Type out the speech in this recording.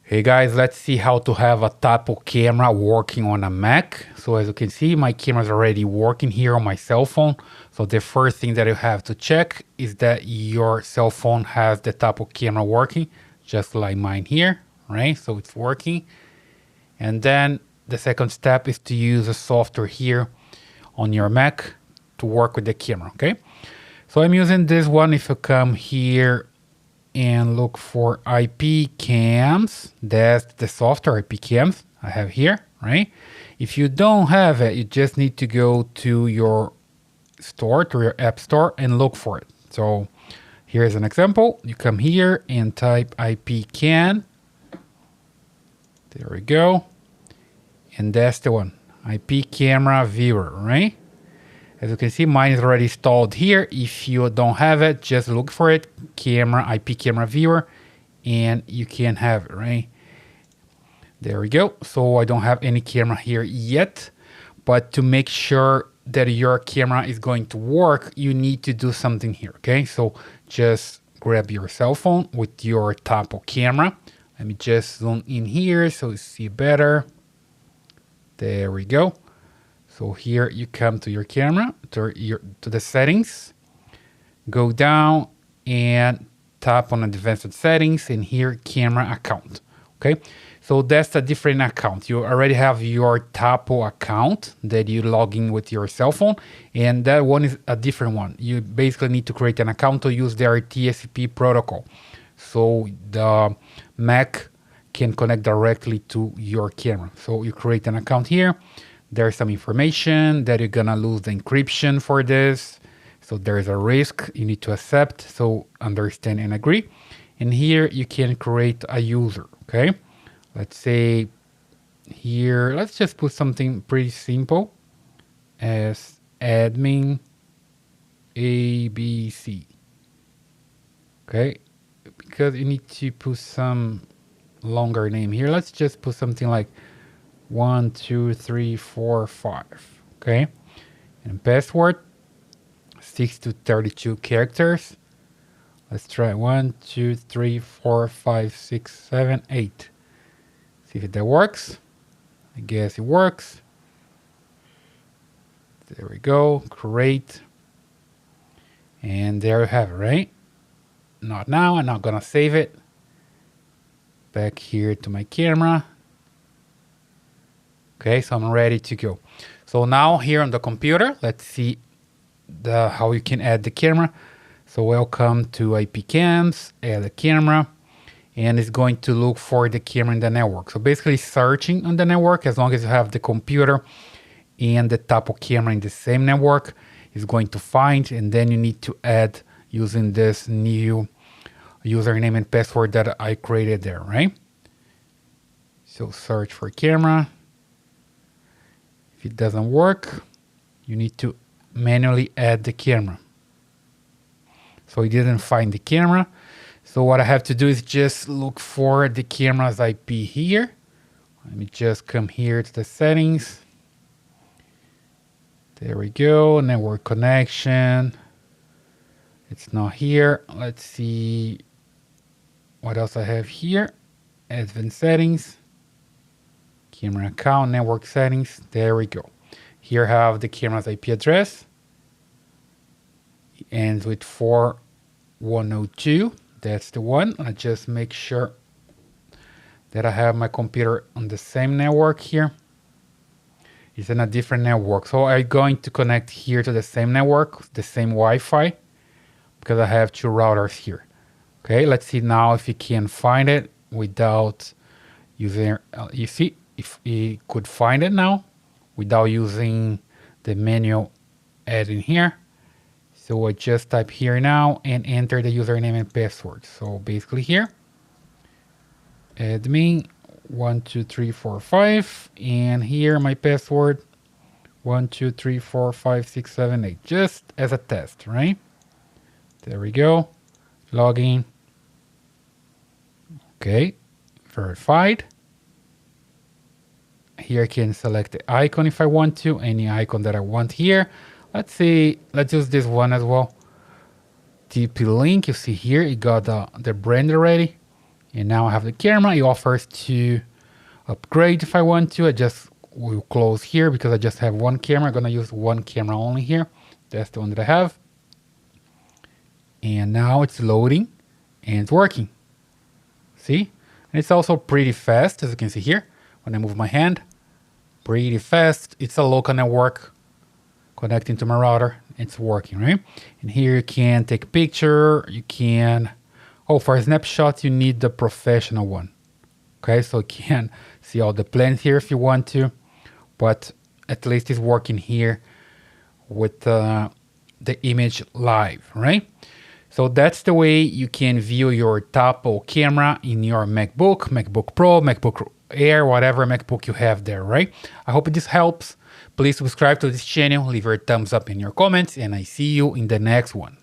Hey guys, let's see how to have a Tapo camera working on a Mac. So as you can see, my camera is already working here on my cell phone. So the first thing that you have to check is that your cell phone has the Tapo camera working, just like mine here, right? So it's working. And then the second step is to use a software here on your Mac to work with the camera, okay? So I'm using this one. If you come here and look for IPcams, that's the software IPcams I have here, right? If you don't have it, you just need to go to your store, to your app store, and look for it. So here's an example. You come here and type IPcam. There we go. And that's the one, IP camera viewer, right? As you can see, mine is already installed here. If you don't have it, just look for it, IP camera viewer, and you can have it, right? There we go. So I don't have any camera here yet, but to make sure that your camera is going to work, you need to do something here, okay? So just grab your cell phone with your Tapo camera. Let me just zoom in here so you see better. There we go. So here you come to your camera, to the settings, go down and tap on advanced settings, and here camera account. Okay, so that's a different account. You already have your Tapo account that you log in with your cell phone, and that one is a different one. You basically need to create an account to use their TCP protocol, so the Mac can connect directly to your camera. So you create an account here. There's some information that you're gonna lose the encryption for this. So there's a risk you need to accept. So understand and agree. And here you can create a user, okay? Let's say here, let's just put something pretty simple as admin ABC, okay? Because you need to put some longer name here. Let's just put something like 1, 2, 3, 4, 5. Okay, and password 6 to 32 characters. Let's try 1, 2, 3, 4, 5, 6, 7, 8. See if that works. I guess it works. There we go. Great. And there you have it, right? Not now. I'm not gonna save it. Back here to my camera. Okay, so I'm ready to go. So now here on the computer, let's see how you can add the camera. So welcome to IPcams, add a camera, and it's going to look for the camera in the network. So basically searching on the network, as long as you have the computer and the Tapo camera in the same network, is going to find, and then you need to add using this new username and password that I created there, right? So search for camera. If it doesn't work, you need to manually add the camera. So it didn't find the camera. So what I have to do is just look for the camera's IP here. Let me just come here to the settings. There we go, network connection. It's not here. Let's see what else I have here. Advanced settings. Camera account, network settings. There we go. Here I have the camera's IP address. It ends with 4102. That's the one. I just make sure that I have my computer on the same network here. It's in a different network. So I'm going to connect here to the same network, the same Wi-Fi, because I have two routers here. Okay, let's see now if you can find it without using, you see, if he could find it now without using the menu add in here. So I just type here now and enter the username and password. So basically here, admin 1, 2, 3, 4, 5, and here my password 1, 2, 3, 4, 5, 6, 7, 8, just as a test, right? There we go. Login. Okay, verified. Here I can select the icon if I want to, any icon that I want here. Let's see, let's use this one as well. TP link, you see here, it got the brand already. And now I have the camera. It offers to upgrade if I want to. I just will close here because I just have one camera. I'm gonna use one camera only here. That's the one that I have. And now it's loading and it's working. See? And it's also pretty fast, as you can see here. When I move my hand, pretty fast. It's a local network connecting to my router. It's working, right? And here you can take a picture. You can, oh, for snapshots, you need the professional one. Okay, so you can see all the plans here if you want to, but at least it's working here with the image live, right? So that's the way you can view your Tapo camera in your MacBook, MacBook Pro, MacBook Air, whatever MacBook you have there, right? I hope this helps. Please subscribe to this channel, leave your thumbs up in your comments, and I see you in the next one.